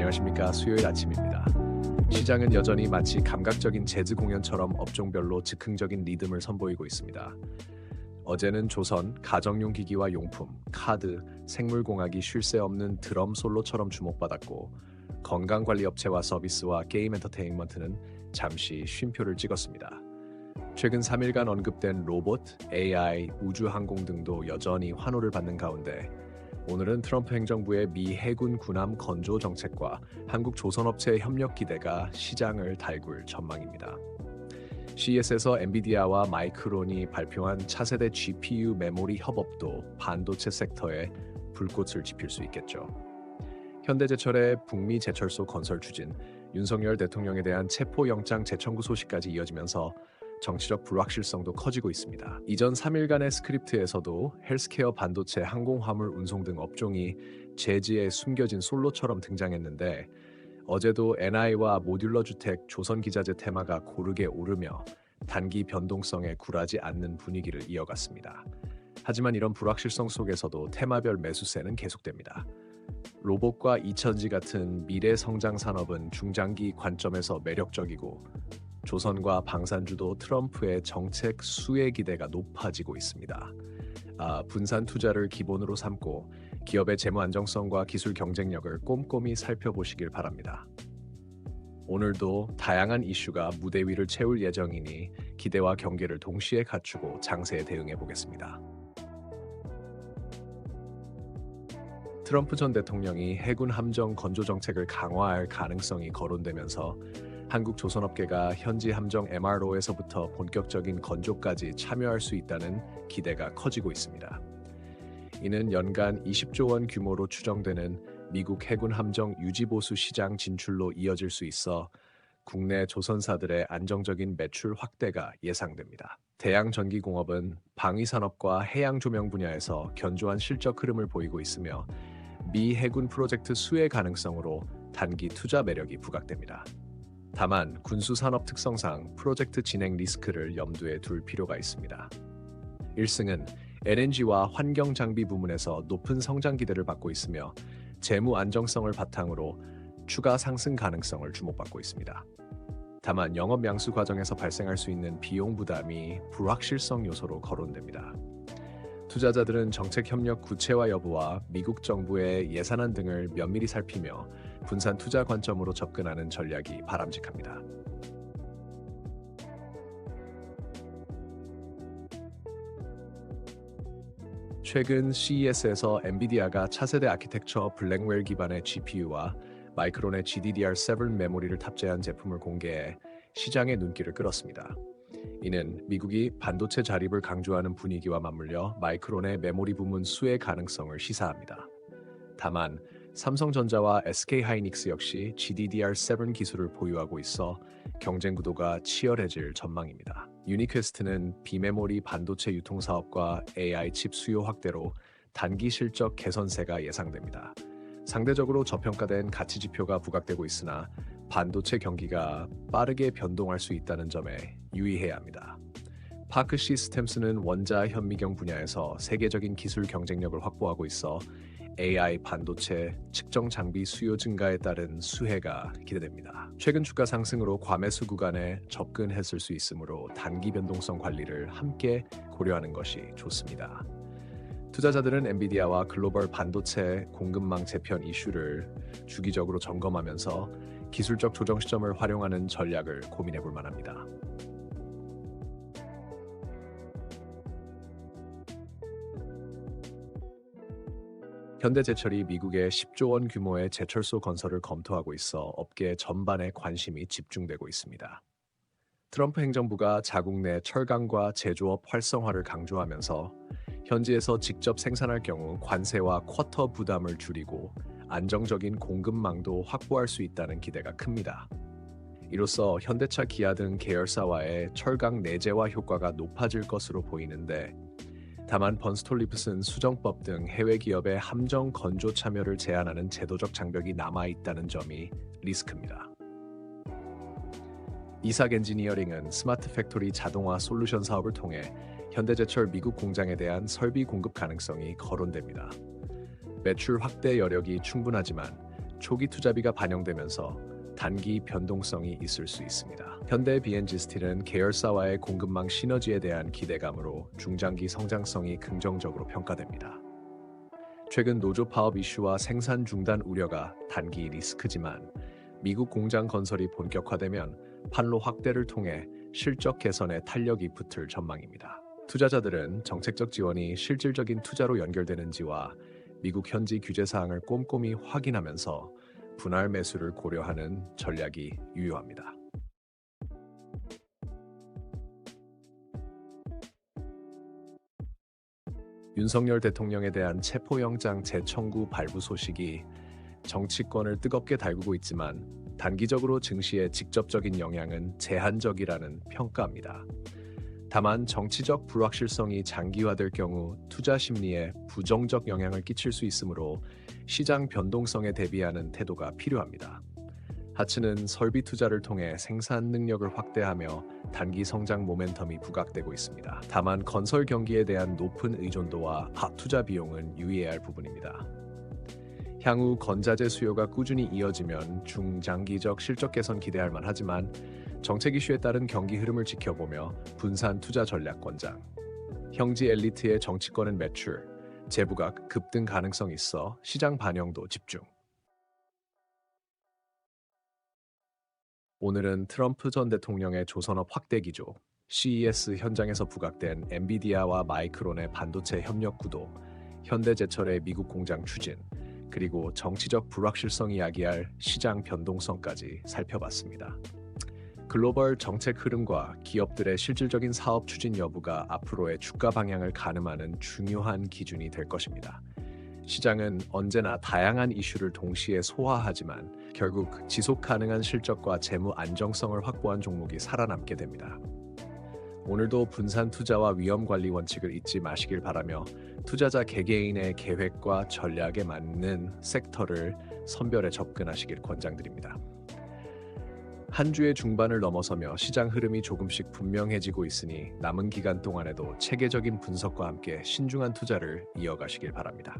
안녕하십니까. 수요일 아침입니다. 시장은 여전히 마치 감각적인 재즈 공연처럼 업종별로 즉흥적인 리듬을 선보이고 있습니다. 어제는 조선, 가정용 기기와 용품, 카드, 생물공학이 쉴 새 없는 드럼 솔로처럼 주목받았고, 건강관리업체와 서비스와 게임 엔터테인먼트는 잠시 쉼표를 찍었습니다. 최근 3일간 언급된 로봇, AI, 우주항공 등도 여전히 환호를 받는 가운데 오늘은 트럼프 행정부의 미 해군 군함 건조 정책과 한국 조선업체의 협력 기대가 시장을 달굴 전망입니다. CES에서 엔비디아와 마이크론이 발표한 차세대 GPU 메모리 협업도 반도체 섹터에 불꽃을 지필 수 있겠죠. 현대제철의 북미 제철소 건설 추진, 윤석열 대통령에 대한 체포영장 재청구 소식까지 이어지면서 정치적 불확실성도 커지고 있습니다. 이전 3일간의 스크립트에서도 헬스케어, 반도체, 항공화물 운송 등 업종이 재즈에 숨겨진 솔로처럼 등장했는데, 어제도 NI와 모듈러 주택, 조선기자재 테마가 고르게 오르며 단기 변동성에 굴하지 않는 분위기를 이어갔습니다. 하지만 이런 불확실성 속에서도 테마별 매수세는 계속됩니다. 로봇과 이천지 같은 미래 성장 산업은 중장기 관점에서 매력적이고, 조선과 방산주도 트럼프의 정책 수혜 기대가 높아지고 있습니다. 분산 투자를 기본으로 삼고 기업의 재무 안정성과 기술 경쟁력을 꼼꼼히 살펴보시길 바랍니다. 오늘도 다양한 이슈가 무대 위를 채울 예정이니 기대와 경계를 동시에 갖추고 장세에 대응해 보겠습니다. 트럼프 전 대통령이 해군 함정 건조 정책을 강화할 가능성이 거론되면서 한국 조선업계가 현지 함정 MRO에서부터 본격적인 건조까지 참여할 수 있다는 기대가 커지고 있습니다. 이는 연간 20조 원 규모로 추정되는 미국 해군 함정 유지보수 시장 진출로 이어질 수 있어 국내 조선사들의 안정적인 매출 확대가 예상됩니다. 대양전기공업은 방위산업과 해양조명 분야에서 견조한 실적 흐름을 보이고 있으며 미 해군 프로젝트 수혜 가능성으로 단기 투자 매력이 부각됩니다. 다만 군수산업 특성상 프로젝트 진행 리스크를 염두에 둘 필요가 있습니다. 1승은 LNG와 환경장비 부문에서 높은 성장 기대를 받고 있으며 재무 안정성을 바탕으로 추가 상승 가능성을 주목받고 있습니다. 다만 영업 양수 과정에서 발생할 수 있는 비용 부담이 불확실성 요소로 거론됩니다. 투자자들은 정책 협력 구체화 여부와 미국 정부의 예산안 등을 면밀히 살피며 분산 투자 관점으로 접근하는 전략이 바람직합니다. 최근 CES에서 엔비디아가 차세대 아키텍처 블랙웰 기반의 GPU와 마이크론의 GDDR7 메모리를 탑재한 제품을 공개해 시장의 눈길을 끌었습니다. 이는 미국이 반도체 자립을 강조하는 분위기와 맞물려 마이크론의 메모리 부문 수혜 가능성을 시사합니다. 다만 삼성전자와 SK하이닉스 역시 GDDR7 기술을 보유하고 있어 경쟁 구도가 치열해질 전망입니다. 유니퀘스트는 비메모리 반도체 유통 사업과 AI 칩 수요 확대로 단기 실적 개선세가 예상됩니다. 상대적으로 저평가된 가치 지표가 부각되고 있으나 반도체 경기가 빠르게 변동할 수 있다는 점에 유의해야 합니다. 파크 시스템스는 원자 현미경 분야에서 세계적인 기술 경쟁력을 확보하고 있어 AI 반도체 측정 장비 수요 증가에 따른 수혜가 기대됩니다. 최근 주가 상승으로 과매수 구간에 접근했을 수 있으므로 단기 변동성 관리를 함께 고려하는 것이 좋습니다. 투자자들은 엔비디아와 글로벌 반도체 공급망 재편 이슈를 주기적으로 점검하면서 기술적 조정 시점을 활용하는 전략을 고민해 볼 만합니다. 현대제철이 미국의 10조 원 규모의 제철소 건설을 검토하고 있어 업계 전반에 관심이 집중되고 있습니다. 트럼프 행정부가 자국 내 철강과 제조업 활성화를 강조하면서 현지에서 직접 생산할 경우 관세와 쿼터 부담을 줄이고 안정적인 공급망도 확보할 수 있다는 기대가 큽니다. 이로써 현대차, 기아 등 계열사와의 철강 내재화 효과가 높아질 것으로 보이는데, 다만 번스톨리프슨 수정법 등 해외 기업의 함정 건조 참여를 제한하는 제도적 장벽이 남아있다는 점이 리스크입니다. 이삭 엔지니어링은 스마트 팩토리 자동화 솔루션 사업을 통해 현대제철 미국 공장에 대한 설비 공급 가능성이 거론됩니다. 매출 확대 여력이 충분하지만 초기 투자비가 반영되면서 단기 변동성이 있을 수 있습니다. 현대 B&G 스틸은 계열사와의 공급망 시너지에 대한 기대감으로 중장기 성장성이 긍정적으로 평가됩니다. 최근 노조 파업 이슈와 생산 중단 우려가 단기 리스크지만 미국 공장 건설이 본격화되면 판로 확대를 통해 실적 개선에 탄력이 붙을 전망입니다. 투자자들은 정책적 지원이 실질적인 투자로 연결되는지와 미국 현지 규제 사항을 꼼꼼히 확인하면서 분할 매수를 고려하는 전략이 유효합니다. 윤석열 대통령에 대한 체포영장 재청구 발부 소식이 정치권을 뜨겁게 달구고 있지만 단기적으로 증시에 직접적인 영향은 제한적이라는 평가입니다. 다만 정치적 불확실성이 장기화될 경우 투자 심리에 부정적 영향을 끼칠 수 있으므로 시장 변동성에 대비하는 태도가 필요합니다. 하츠는 설비 투자를 통해 생산 능력을 확대하며 단기 성장 모멘텀이 부각되고 있습니다. 다만 건설 경기에 대한 높은 의존도와 투자 비용은 유의해야 할 부분입니다. 향후 건자재 수요가 꾸준히 이어지면 중장기적 실적 개선 기대할 만하지만 정책 이슈에 따른 경기 흐름을 지켜보며 분산 투자 전략 권장. 형지 엘리트의 정치권은 매출, 재부가 급등 가능성이 있어 시장 반영도 집중. 오늘은 트럼프 전 대통령의 조선업 확대 기조, CES 현장에서 부각된 엔비디아와 마이크론의 반도체 협력 구도, 현대제철의 미국 공장 추진, 그리고 정치적 불확실성이 이야기할 시장 변동성까지 살펴봤습니다. 글로벌 정책 흐름과 기업들의 실질적인 사업 추진 여부가 앞으로의 주가 방향을 가늠하는 중요한 기준이 될 것입니다. 시장은 언제나 다양한 이슈를 동시에 소화하지만 결국 지속 가능한 실적과 재무 안정성을 확보한 종목이 살아남게 됩니다. 오늘도 분산 투자와 위험 관리 원칙을 잊지 마시길 바라며 투자자 개개인의 계획과 전략에 맞는 섹터를 선별해 접근하시길 권장드립니다. 한 주의 중반을 넘어서며 시장 흐름이 조금씩 분명해지고 있으니 남은 기간 동안에도 체계적인 분석과 함께 신중한 투자를 이어가시길 바랍니다.